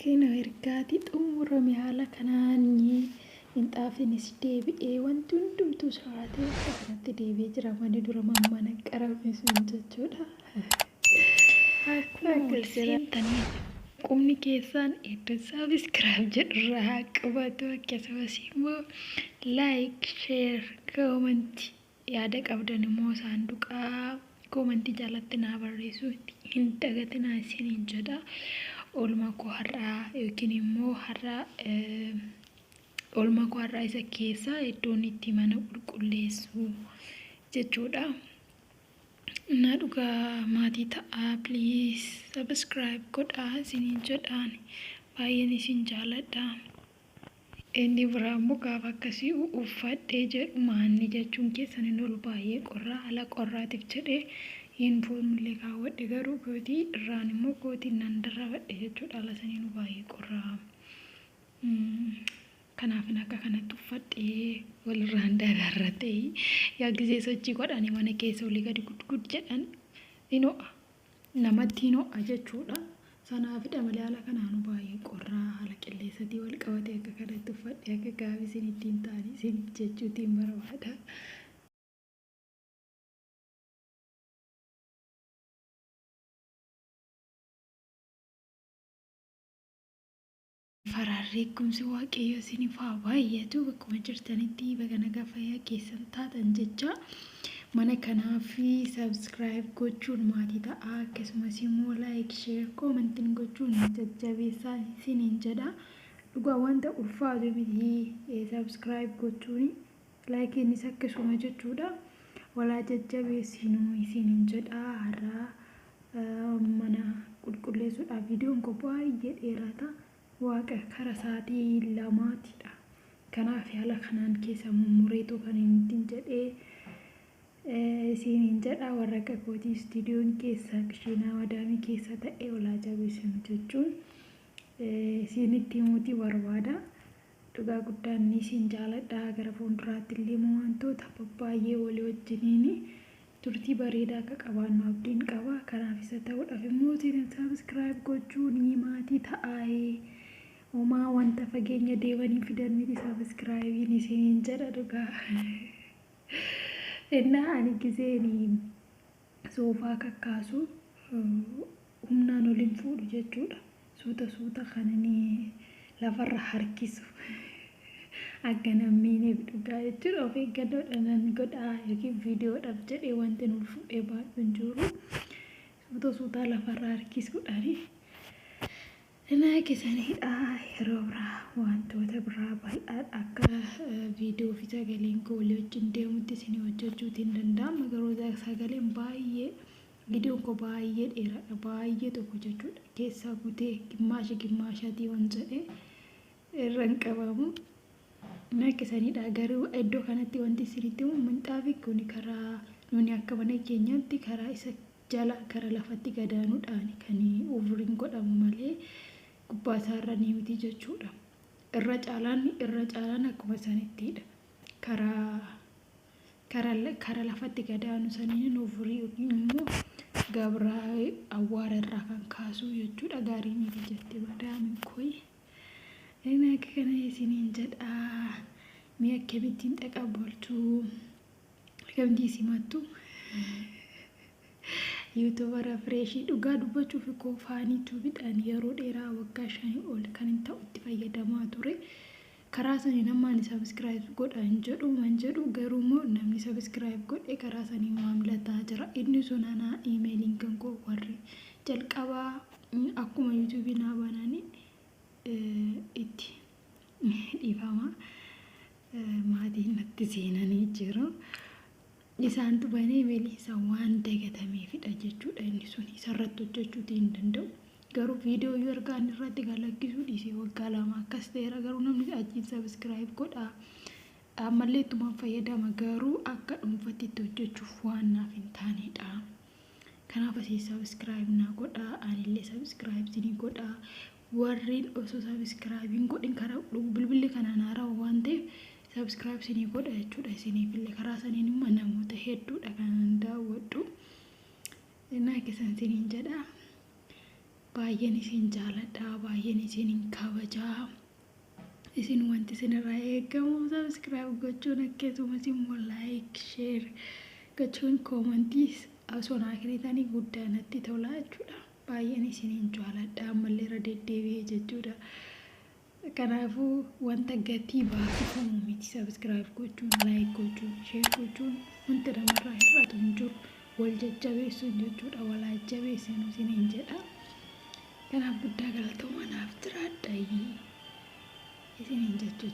Kena ergaati xumurame haala kanaanii inxaafinis deebi'ee wanti hundumtuu sa'aatii akka kanatti deebi'ee jira. Manni dura mana qarame sun jechuudha. Akkuma walseentanii qubni keessaan iddoo sabiskiraayib jedhurraa haa qabatu. Akkasumas immoo laayik, sheer, koomentii yaada qabdan immoo saanduqaa koomentii jaalatti naa barreessuu hin dagatinaa isiniin jedha. Oolmaa koo har'aa yookiin immoo oolmaa koo har'aa isa keessa iddoon itti mana qulqulleessu jechuudha. Na dhugaa maatii tahaa please subscribe godhaa isiniin jedhaan baay'een isin jaaladha. Inni biraa immoo gaafa akkasii uffadhee jedhu maanni jechuun keessan inni ol baay'ee qorraa ala qorraatiif jedhee yuunifoormillee kaawwadhe garuu kootii irraan immoo kootiin nan darrafadhe jechuudha. Ala saniin baay'ee qorraa. Kanaafin akka kanatti uffadhee walirraan dararratee yaa gisee sochii godhanii mana keessa olii gadi gudgud jedhan namatti hino'a jechuudha. Sanaafidha malee haala kanaan baay'ee qorraa haala qilleessatii wal qabatee akka kanatti uffadhee akka gaabii isin ittiin taa'anii isin jechuutiin barbaada. Faraarri kumsi waaqayyo isiniif haa baay'atu bakkuma jirtanitti baga nagaa fayyaa keessan taatan jecha mana kanaaf subscribe gochuun maatii tahaa akkasumas immoo like, share, commenting gochuun jajjabeessaa isiniin jedha. Dhugaa wanta ulfaatu miti subscribe gochuun like innis akkasuma jechuudha. Walaa jajjabeessinuu isiniin jedha. Har'a mana qulqulleessuudhaaf viidiyoon koo baay'ee dheerata. Waaqa kara sa'aatii lamaatidha. Kanaaf haala kanaan keessa mummureetoo kan inni jedhee isiin jedha. Warra kotiin istiidiyoon keessa Akaassiti Mana Madaami keessa ta'e walaa jabeessinu jechuun isinitti himuutii barbaada. Dhugaa guddaan isin jaaladha. Gara fuulduraatti illee wantoota baay'ee walii wajjiniin turtii bareedaa akka qabaannu abdiin qaba. Kanaaf isa ta'uudhaaf immoo isin subscribe gochuun maatii tahaa Omaa wanta fageenya deemanii fidan miti subscribe isiniin jedha dhugaa. Innaa ani giseen soofaa kakkaasu humnaan oliin fuudhu jechuudha. Suuta kananii lafarra harkisu. Akka namniineef dhugaa jechuudha. Of eeggannoodhaan godhaa yookiin viidiyoodhaaf jedhee wanti nuuf fuudhee baay'een jiru. Suuta lafarra harkisuudhaani. Innaa keessanidha yeroo biraa wantoota biraa bal'aa akka viidiyoo fi sagaleen koo walii wajjin deemutti isin hojjechuutiin danda'ama. Garuu sagaleen baay'ee viidiyoon koo baay'ee dheeraadha. Baay'ee tokko jechuudha. Keessaa kutee gimmaashaatii waan jedhee irra hin qabamu. Innaa keessanidha garuu iddoo kanatti wanti isinitti himu minxaafi kun karaa nuni akka mana keenyaatti karaa isa jala kara lafatti gadaanuudhaan kan uffuriin godhamu malee gubbaa isaarra ni miti jechuudha. Irra caalaan akkuma sanittidha. Kara lafatti gadaanu saniin uffurii yookiin immoo gabraa awwaara irraa kan kaasu jechuudha. Gaarii miti jetti madaamiin kooyi. Inni akka kana isiniin jedha. Mee akkamittiin dhaqabaltu akkamittiin simattu yuutuubara fireeshii dhugaa dubbachuuf koofaaniitu bidhaan yeroo dheeraa waggaa 5 ol kan hin ta'u itti fayyadamaa ture. Karaa sanii namaan subscribe godha hin jedhu garuu immoo namni subscribe godhe karaa sanii maamlataa jira. Inni sun anaa iimeeliin kan koo warri jalqabaa akkuma yuutuubii naa bananii itti dhiifama maatiin natti seenanii jiru. Isaantu banee iimeelii isaa waan dagatameefidha jechuudha. Inni sun isarratti hojjechuutii hin danda'u. Garuu viidiyoo yoo argaan irratti galakkisuu dhiisee waggaa 2 akkas ta'eera. Garuu namni achiin subscribe godhaa. Ammallee ittumaan fayyadama garuu akka dhuunfatti itti hojjechuuf waan naaf hin taanedha. Kanaaf asii subscribe naa godhaa. Anillee subscribe isinii godhaa. Warreen osoo subscribe hin godhin karaa bilbilli kanaan haaraa waan ta'eef subscribe isinii godha jechuudha. Isiniif illee karaa saniin immoo namoota hedduudha kan daawwadhu. Innaa keessan isiniin jedha. baay'een isiin jaaladha, baay'een isiin kaabajaa. Isiin wanti isinirraa eegamu subscribe gochuun akkasumas immoo like, share gochuun commentis osoo naa kennitanii guddaa natti tola jechuudha. Baay'een isiin jaaladha ammallee irra deddeebi'ee jechuudha. Kanaafuu wanta gatii baasifamu miti subscribe gochuun, like gochuun, share gochuun wanti namarraa hir'atu hin jiru. Wal jajjabeessuun jechuudha, wal jajjabeessuun isiniin jedha. Kanaaf guddaa galatooma naaf jiraadha isiniin jechuudha.